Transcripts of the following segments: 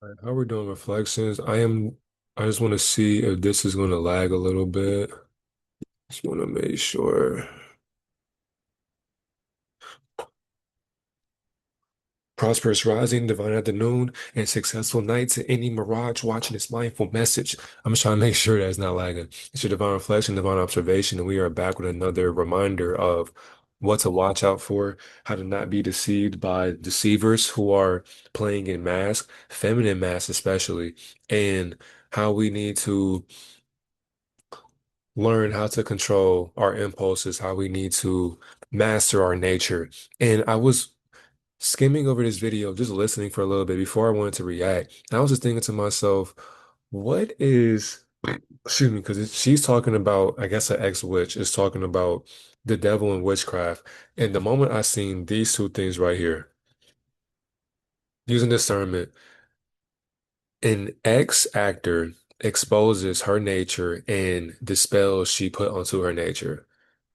Right, how we're doing reflections. I just want to see if this is going to lag a little bit. Just want to make sure. Prosperous rising, divine afternoon, and successful night to any mirage watching this mindful message. I'm just trying to make sure that it's not lagging. It's your divine reflection, divine observation, and we are back with another reminder of what to watch out for, how to not be deceived by deceivers who are playing in masks, feminine masks especially, and how we need to learn how to control our impulses, how we need to master our nature. And I was skimming over this video, just listening for a little bit before I wanted to react. And I was just thinking to myself, what is, excuse me, because she's talking about, I guess, an ex-witch is talking about the devil and witchcraft. And the moment I seen these two things right here, using discernment, an ex-actor exposes her nature and the spells she put onto her nature.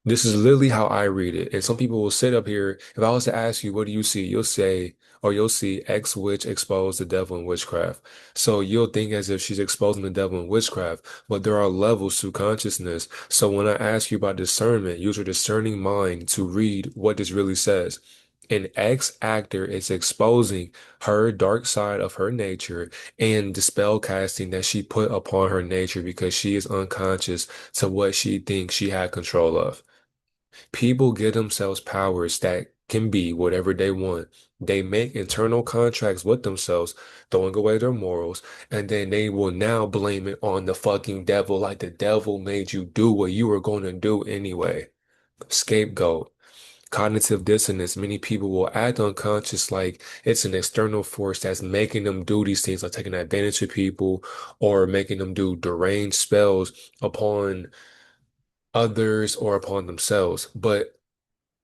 This is literally how I read it. And some people will sit up here. If I was to ask you, what do you see? You'll say, or you'll see X witch expose the devil in witchcraft. So you'll think as if she's exposing the devil in witchcraft, but there are levels to consciousness. So when I ask you about discernment, use your discerning mind to read what this really says. An ex actor is exposing her dark side of her nature and the spell casting that she put upon her nature because she is unconscious to what she thinks she had control of. People give themselves powers that can be whatever they want. They make internal contracts with themselves, throwing away their morals, and then they will now blame it on the fucking devil, like the devil made you do what you were going to do anyway. Scapegoat. Cognitive dissonance. Many people will act unconscious like it's an external force that's making them do these things, like taking advantage of people or making them do deranged spells upon others or upon themselves. But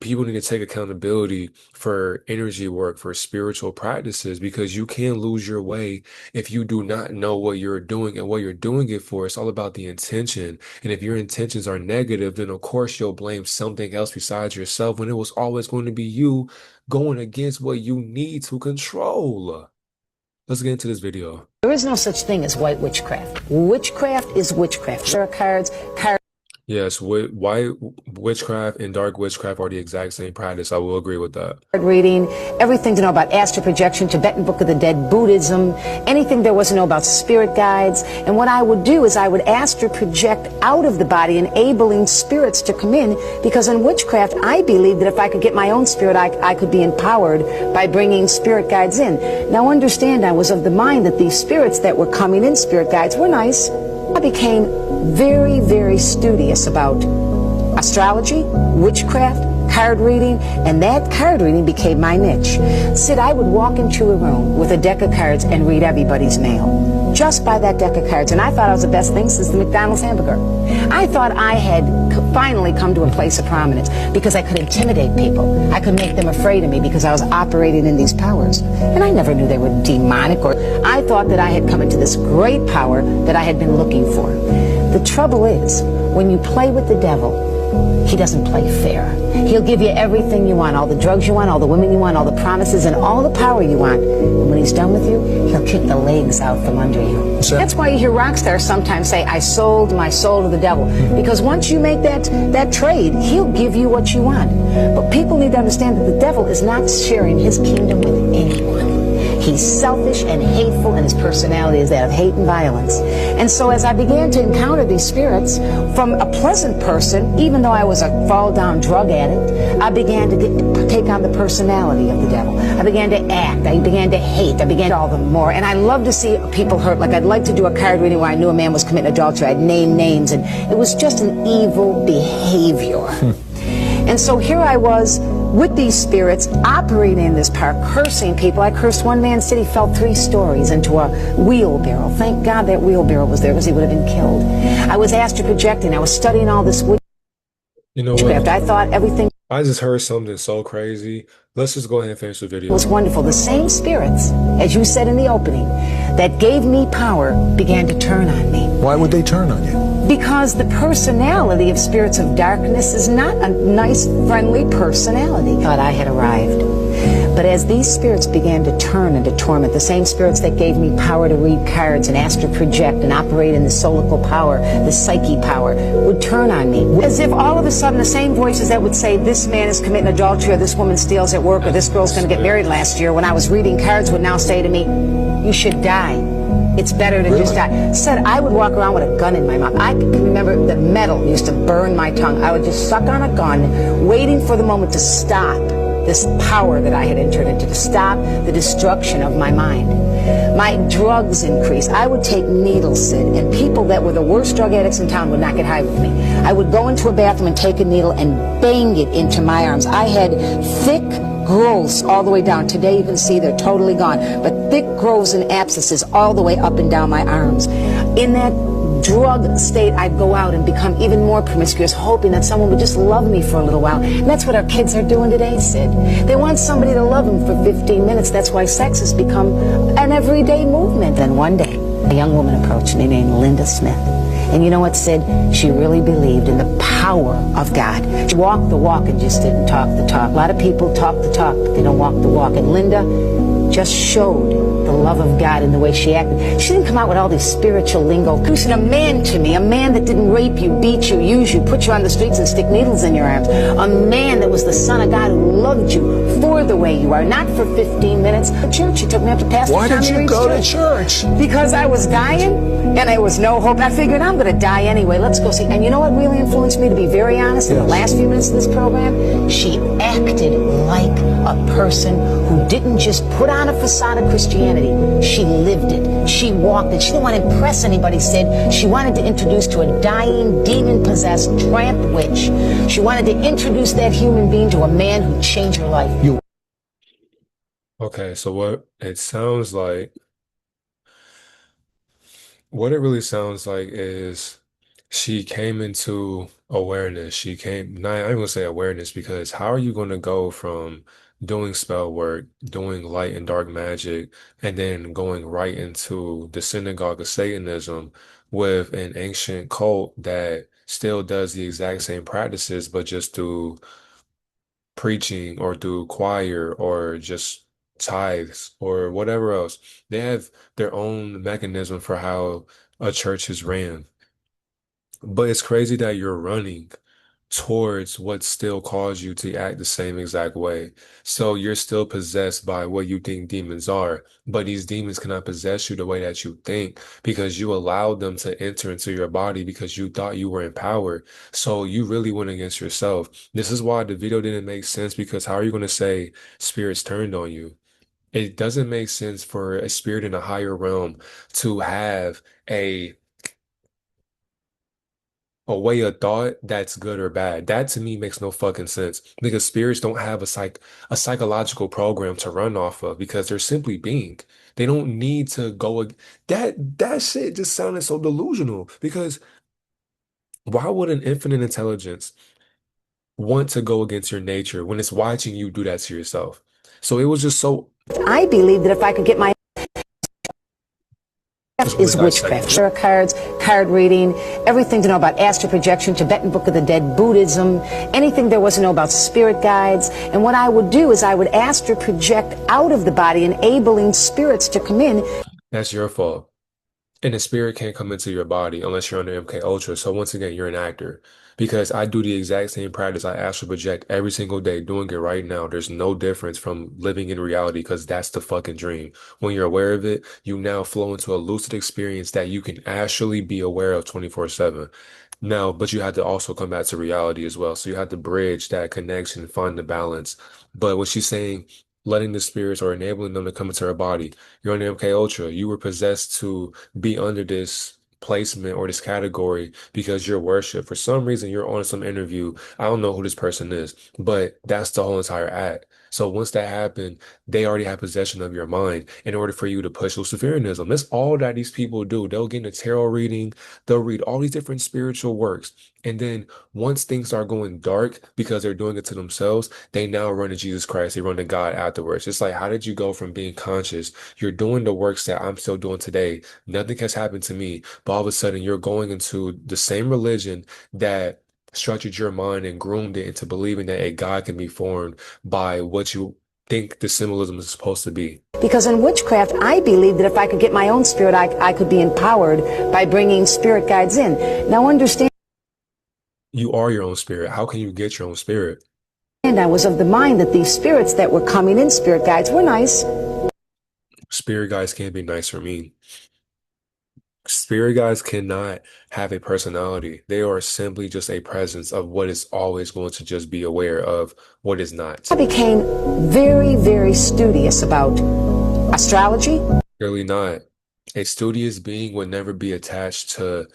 people need to take accountability for energy work, for spiritual practices, because you can lose your way if you do not know what you're doing and what you're doing it for. It's all about the intention. And if your intentions are negative, then of course you'll blame something else besides yourself when it was always going to be you going against what you need to control. Let's get into this video. There is no such thing as white witchcraft. Witchcraft is witchcraft. There are cards. Yes, white witchcraft and dark witchcraft are the exact same practice. I will agree with that. Reading, everything to know about astral projection, Tibetan Book of the Dead, Buddhism, anything there was to know about spirit guides. And what I would do is I would astral project out of the body, enabling spirits to come in, because in witchcraft, I believe that if I could get my own spirit, I could be empowered by bringing spirit guides in. Now understand, I was of the mind that these spirits that were coming in, spirit guides, were nice. I became very, very studious about astrology, witchcraft, card reading, and that card reading became my niche. Sid, I would walk into a room with a deck of cards and read everybody's mail, just by that deck of cards. And I thought I was the best thing since the McDonald's hamburger. I thought I had finally come to a place of prominence because I could intimidate people. I could make them afraid of me because I was operating in these powers. And I never knew they were demonic, or I thought that I had come into this great power that I had been looking for. The trouble is, when you play with the devil, he doesn't play fair. He'll give you everything you want, all the drugs you want, all the women you want, all the promises, and all the power you want. And when he's done with you, he'll kick the legs out from under you. That's why you hear rock stars sometimes say, I sold my soul to the devil. Because once you make that trade, he'll give you what you want. But people need to understand that the devil is not sharing his kingdom with anyone. He's selfish and hateful, and his personality is that of hate and violence. And so as I began to encounter these spirits, from a pleasant person, even though I was a fall-down drug addict, I began to take on the personality of the devil. I began to act. I began to hate. I began to all the more. And I love to see people hurt. Like, I'd like to do a card reading where I knew a man was committing adultery. I'd name names, and it was just an evil behavior. And so here I was with these spirits operating in this park, cursing people. I cursed one man's city, fell 3 stories into a wheelbarrow. Thank God that wheelbarrow was there, because he would have been killed. I was astral projecting. I was studying all this You know witchcraft. what? I thought everything I just heard something so crazy. Let's just go ahead and finish the video. was wonderful. The same spirits, as you said in the opening, that gave me power began to turn on me. Why would they turn on you? Because the personality of spirits of darkness is not a nice, friendly personality. I thought I had arrived. But as these spirits began to turn into torment, the same spirits that gave me power to read cards and astral project and operate in the solical power, the psyche power, would turn on me. As if all of a sudden the same voices that would say, this man is committing adultery, or this woman steals at work, or this girl's going to get married last year, when I was reading cards would now say to me, you should die. It's better to just die. Said I would walk around with a gun in my mouth. I can remember the metal used to burn my tongue. I would just suck on a gun, waiting for the moment to stop this power that I had entered into, to stop the destruction of my mind. My drugs increased. I would take needles, Sid, and people that were the worst drug addicts in town would not get high with me. I would go into a bathroom and take a needle and bang it into my arms. I had thick growths all the way down. Today you can see they're totally gone, but thick growths and abscesses all the way up and down my arms. In that drug state, I'd go out and become even more promiscuous, hoping that someone would just love me for a little while. And that's what our kids are doing today, Sid. They want somebody to love them for 15 minutes. That's why sex has become an everyday movement. Then one day, a young woman approached me named Linda Smith. And you know what, Sid? She really believed in the power of God. She walked the walk and just didn't talk the talk. A lot of people talk the talk, but they don't walk the walk. And Linda just showed the love of God in the way she acted. She didn't come out with all these spiritual lingo. Introducing a man to me, a man that didn't rape you, beat you, use you, put you on the streets and stick needles in your arms. A man that was the Son of God who loved you for the way you are, not for 15 minutes. At church, she took me up to Pastor Why did Tommy you Reed's go to church? Because I was dying and there was no hope. I figured I'm going to die anyway. Let's go see. And you know what really influenced me, to be very honest, in the last few minutes of this program? She acted like a person who didn't just put on a facade of Christianity. She lived it. She walked it. She didn't want to impress anybody, Sid. She wanted to introduce to a dying, demon-possessed tramp witch. She wanted to introduce that human being to a man who changed her life. Okay, so what it really sounds like is she came into awareness. Not, I'm gonna say awareness because how are you going to go from doing spell work, doing light and dark magic, and then going right into the synagogue of Satanism with an ancient cult that still does the exact same practices, but just through preaching or through choir or just tithes or whatever else. They have their own mechanism for how a church is ran. But it's crazy that you're running towards what still caused you to act the same exact way. So you're still possessed by what you think demons are, but these demons cannot possess you the way that you think because you allowed them to enter into your body because you thought you were in power. So you really went against yourself. This is why the video didn't make sense because how are you going to say spirits turned on you? It doesn't make sense for a spirit in a higher realm to have a way of thought that's good or bad. That to me makes no fucking sense because spirits don't have a psychological program to run off of because they're simply being. They don't need to that shit just sounded so delusional because why would an infinite intelligence want to go against your nature when it's watching you do that to yourself? So it was just so I believe that if I could get my just want is to dissect witchcraft. Tarot cards, card reading, everything to know about astral projection, Tibetan Book of the Dead, Buddhism, anything there was to know about spirit guides. And what I would do is I would astral project out of the body, enabling spirits to come in. That's your fault. And the spirit can't come into your body unless you're under MK Ultra. So once again, you're an actor. Because I do the exact same practice. I astral project every single day, doing it right now. There's no difference from living in reality because that's the fucking dream. When you're aware of it, you now flow into a lucid experience that you can actually be aware of 24/7. Now, but you have to also come back to reality as well. So you have to bridge that connection, find the balance. But what she's saying, letting the spirits or enabling them to come into her body, you're under MK Ultra. You were possessed to be under this placement or this category because you're worship. For some reason, you're on some interview. I don't know who this person is, but that's the whole entire act. So once that happened, they already have possession of your mind in order for you to push Luciferianism. That's all that these people do. They'll get in a tarot reading, they'll read all these different spiritual works. And then once things start going dark because they're doing it to themselves, they now run to Jesus Christ. They run to God afterwards. It's like, how did you go from being conscious? You're doing the works that I'm still doing today. Nothing has happened to me. But all of a sudden, you're going into the same religion that structured your mind and groomed it into believing that a God can be formed by what you think the symbolism is supposed to be. Because in witchcraft, I believe that if I could get my own spirit, I could be empowered by bringing spirit guides in. Now, understand, You are your own spirit. How can you get your own spirit? I was of the mind that these spirits that were coming in, spirit guides, were nice. Spirit guides can't be nice or mean. Spirit guides cannot have a personality. They are simply just a presence of what is always going to just be aware of what is I not. became very, very studious about astrology. Really not. A studious being would never be attached to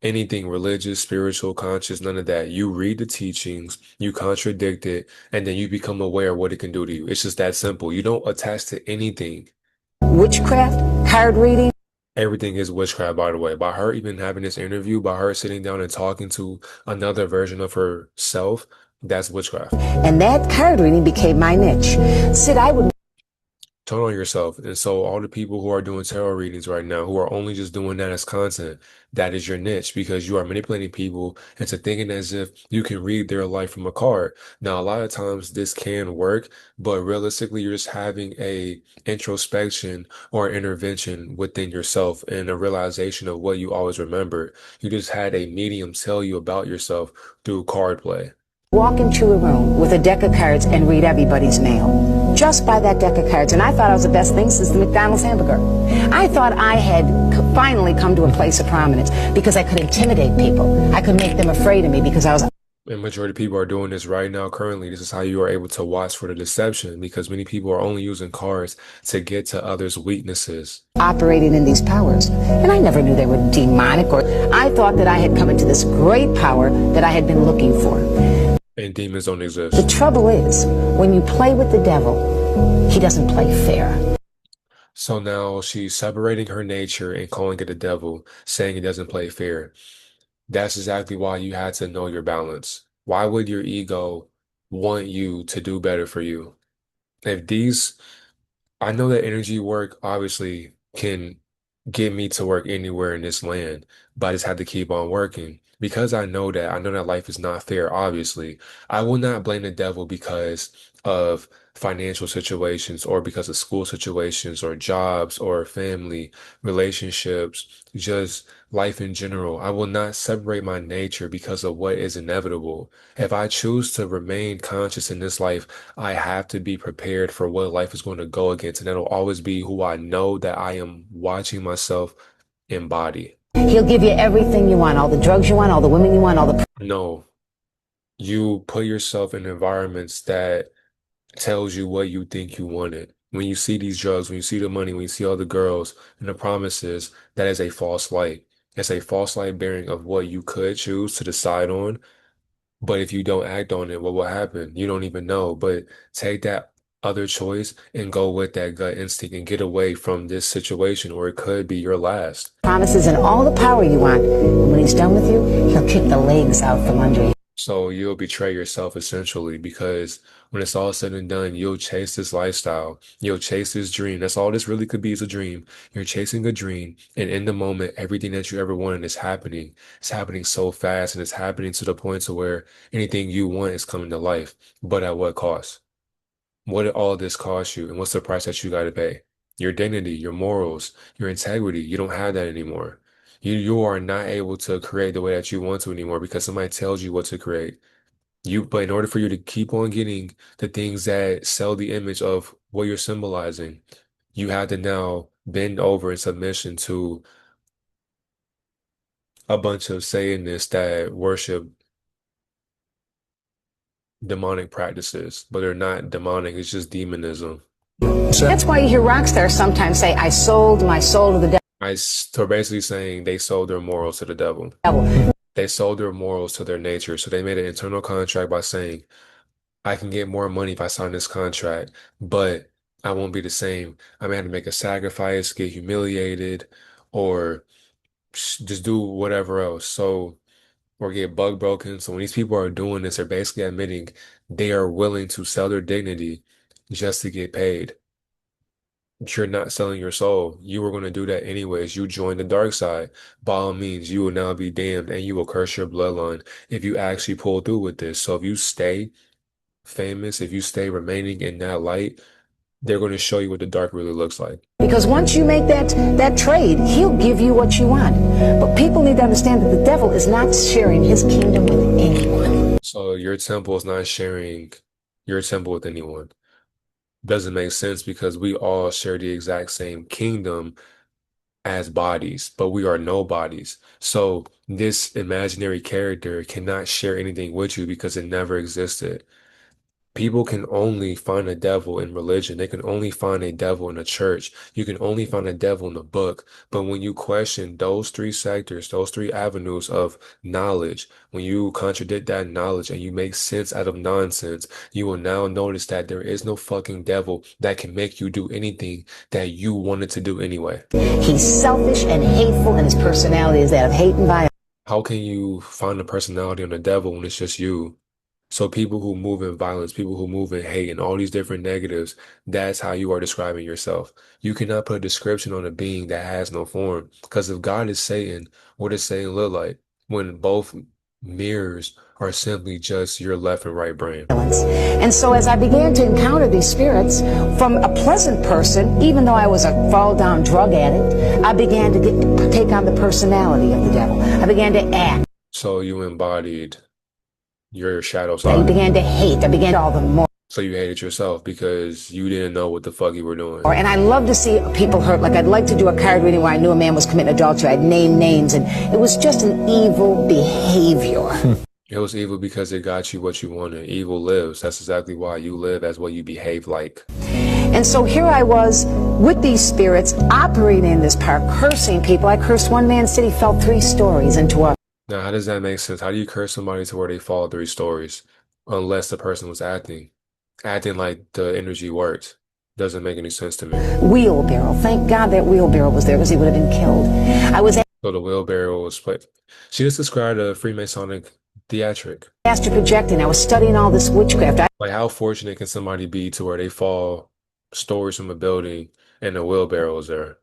anything religious, spiritual, conscious, none of that. You read the teachings, you contradict it, and then you become aware of what it can do to you. It's just that simple. You don't attach to anything. Witchcraft, card reading, Everything is witchcraft, by the way. By her even having this interview, by her sitting down and talking to another version of herself, that's witchcraft. and that card reading became my niche. Sid, I would Turn on yourself. And so all the people who are doing tarot readings right now, who are only just doing that as content, that is your niche because you are manipulating people into thinking as if you can read their life from a card. Now, a lot of times this can work, but realistically, you're just having a introspection or intervention within yourself and a realization of what you always remembered. You just had a medium tell you about yourself through card play. walk into a room with a deck of cards and read everybody's mail just by that deck of cards. And I thought I was the best thing since the McDonald's hamburger. I thought I had finally come to a place of prominence because I could intimidate people. I could make them afraid of me because I was And majority of people are doing this right now currently. This is how you are able to watch for the deception because many people are only using cards to get to others' weaknesses. operating in these powers. And I never knew they were demonic, or I thought that I had come into this great power that I had been looking for. And demons don't The exist. trouble is, when you play with the devil, he doesn't play fair. So now she's separating her nature and calling it the devil, saying it doesn't play fair. That's exactly why you had to know your balance. Why would your ego want you to do better for you? If these I know that energy work obviously can get me to work anywhere in this land, but I just have to keep on working. Because I know that life is not fair, obviously. I will not blame the devil because of financial situations or because of school situations or jobs or family, relationships, just life in general. I will not separate my nature because of what is inevitable. If I choose to remain conscious in this life, I have to be prepared for what life is going to go against, and that'll always be who I know that I am watching myself embody. He'll give you everything you want, all the drugs you want, all the women you want, all the No, you put yourself in environments that tells you what you think you wanted. When you see these drugs, when you see the money, when you see all the girls and the promises, that is a false light. It's a false light bearing of what you could choose to decide on. But if you don't act on it, what will happen? You don't even know. But take that other choice and go with that gut instinct and get away from this situation, or it could be your last. promises and all the power you want. And when he's done with you, he'll kick the legs out from under you. So you'll betray yourself essentially because when it's all said and done, you'll chase this lifestyle. You'll chase this dream. That's all this really could be is a dream. You're chasing a dream, and in the moment, everything that you ever wanted is happening. It's happening so fast, and it's happening to the point to where anything you want is coming to life. But at what cost? What did all this cost you, and what's the price that you got to pay? Your dignity, your morals, your integrity. You don't have that anymore. You are not able to create the way that you want to anymore because somebody tells you what to create. But in order for you to keep on getting the things that sell the image of what you're symbolizing, you have to now bend over in submission to a bunch of Satanists that worship demonic practices, but they're not demonic, it's just demonism. That's why you hear rock stars sometimes say, I sold my soul to the They're basically saying they sold their morals to the devil. devil. They sold their morals to their nature. So they made an internal contract by saying, I can get more money if I sign this contract, but I won't be the same. I may have to make a sacrifice, get humiliated, or just do whatever else. So, or get bug broken. So when these people are doing this, they're basically admitting they are willing to sell their dignity just to get paid. You're not selling your soul. You were going to do that anyways. You joined the dark side. By all means, you will now be damned and you will curse your bloodline if you actually pull through with this. So if you stay famous, if you stay remaining in that light, they're going to show you what the dark really looks like. Because once you make that trade, he'll give you what you want. But people need to understand that the devil is not sharing his kingdom with anyone. So your temple is not sharing your temple with anyone. Doesn't make sense because we all share the exact same kingdom as bodies, but we are nobodies. So this imaginary character cannot share anything with you because it never existed. People can only find a devil in religion. They can only find a devil in a church. You can only find a devil in a book. But when you question those three sectors, those three avenues of knowledge, when you contradict that knowledge and you make sense out of nonsense, you will now notice that there is no fucking devil that can make you do anything that you wanted to do anyway. He's selfish and hateful, and his personality is that of hate and violence. How can you find a personality on the devil when it's just you? So people who move in violence, people who move in hate and all these different negatives, that's how you are describing yourself. You cannot put a description on a being that has no form. Because if God is Satan, what does Satan look like? When both mirrors are simply just your left and right brain. And so as I began to encounter these spirits from a pleasant person, even though I was a fall down drug addict, I began to take on the personality of the devil. I began to act. So you embodied your shadow I side. began to hate. I began all the more. So you hated yourself because you didn't know what the fuck you were doing. And I love to see people hurt. Like I'd like to do a card reading where I knew a man was committing adultery. I'd name names, and it was just an evil behavior. It was evil because it got you what you wanted. Evil lives. That's exactly why you live as what you behave like. And so here I was with these spirits operating in this park, cursing people. I cursed one man, said he fell 3 stories into a. Now, how does that make sense? How do you curse somebody to where they fall 3 stories? Unless the person was acting like the energy worked. Doesn't make any sense to me. Wheelbarrow. Thank God that wheelbarrow was there because he would have been killed. I was So the wheelbarrow was played. She just described a Freemasonic theatric. astral projecting. I was studying all this witchcraft. Like how fortunate can somebody be to where they fall stories from a building and the wheelbarrow is there?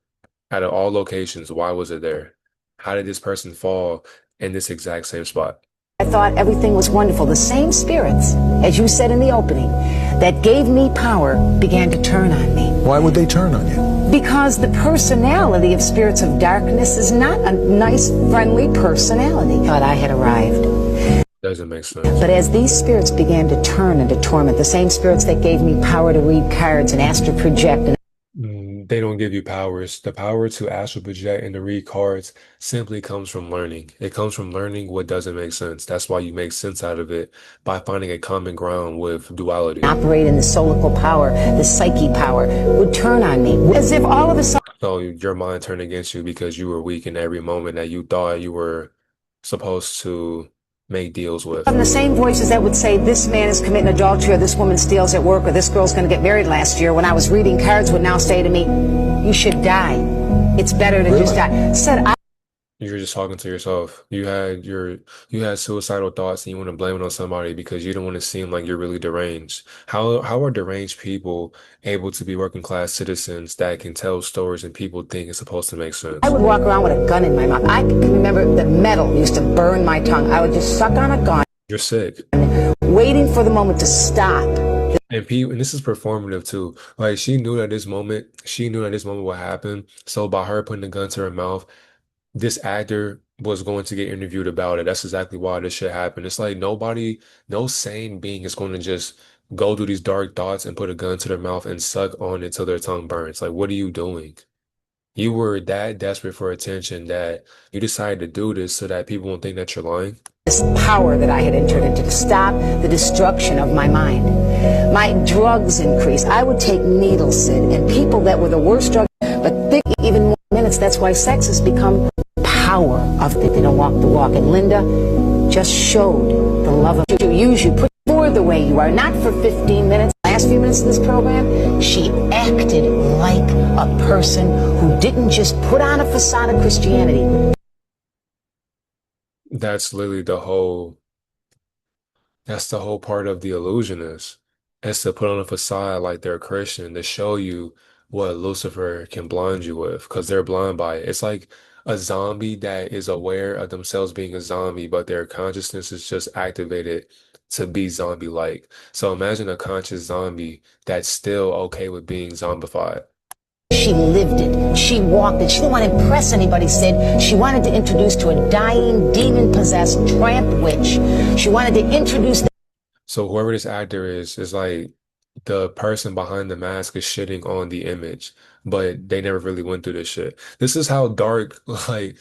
Out of all locations, why was it there? How did this person fall in this exact same spot? I thought everything was wonderful. The same spirits, as you said in the opening, that gave me power began to turn on me. Why would they turn on you? Because the personality of spirits of darkness is not a nice, friendly personality. Thought I had arrived. Doesn't make sense. But as these spirits began to turn and to torment, the same spirits that gave me power to read cards and astral project and They don't give you powers. The power to astral project and to read cards simply comes from learning. It comes from learning what doesn't make sense. That's why you make sense out of it by finding a common ground with duality. operate in the solical power, the psyche power, would turn on me. As if all of a sudden So your mind turned against you because you were weak in every moment that you thought you were supposed to make deals with. the same voices that would say this man is committing adultery or this woman steals at work or this girl's going to get married last year when I was reading cards would now say to me, you should die. It's better to just die. Said I You're just talking to yourself. You had suicidal thoughts and you want to blame it on somebody because you don't want to seem like you're really deranged. How are deranged people able to be working class citizens that can tell stories and people think it's supposed to make sense? I would walk around with a gun in my mouth. I can remember the metal used to burn my tongue. I would just suck on a gun, You're sick. waiting for the moment to stop. And this is performative too. Like she knew that this moment would happen. So by her putting the gun to her mouth, this actor was going to get interviewed about it. That's exactly why this shit happened. It's like no sane being is going to just go through these dark thoughts and put a gun to their mouth and suck on it till their tongue burns. Like, what are you doing? You were that desperate for attention that you decided to do this so that people won't think that you're lying. This power that I had entered into to stop the destruction of my mind. My drugs increased. I would take needles, and people that were the worst drugs, but think even more minutes. That's why sex has become power of it. They don't walk the walk. And Linda just showed the love of to use you, put forward the way you are, not for 15 minutes. Last few minutes of this program, she acted like a person who didn't just put on a facade of Christianity. That's literally that's the whole part of the illusionist. Is to put on a facade like they're a Christian to show you what Lucifer can blind you with, because they're blind by it. It's like a zombie that is aware of themselves being a zombie, but their consciousness is just activated to be zombie-like. So imagine a conscious zombie that's still okay with being zombified. She lived it. She walked it. She didn't want to impress anybody, Sid. She wanted to introduce to a dying, demon-possessed tramp witch. She wanted to introduce. So whoever this actor is like the person behind the mask is shitting on the image, but they never really went through this shit. This is how dark like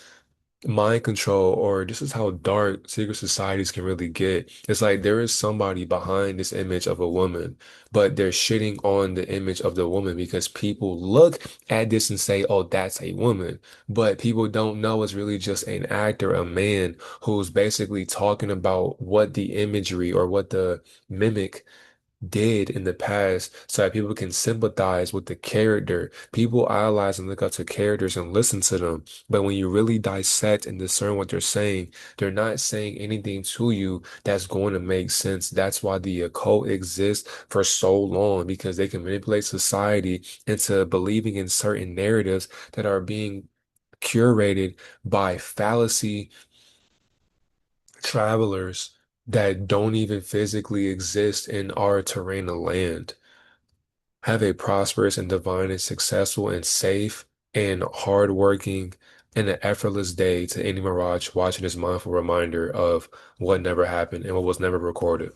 mind control, or this is how dark secret societies can really get. It's like there is somebody behind this image of a woman, but they're shitting on the image of the woman because people look at this and say, oh, that's a woman. But people don't know it's really just an actor, a man who's basically talking about what the imagery or what the mimic did in the past so that people can sympathize with the character. People idolize and look up to characters and listen to them. But when you really dissect and discern what they're not saying anything to you that's going to make sense. That's why the occult exists for so long, because they can manipulate society into believing in certain narratives that are being curated by fallacy travelers that don't even physically exist in our terrain of land. Have a prosperous and divine and successful and safe and hardworking and an effortless day to any Mirage watching this mindful reminder of what never happened and what was never recorded.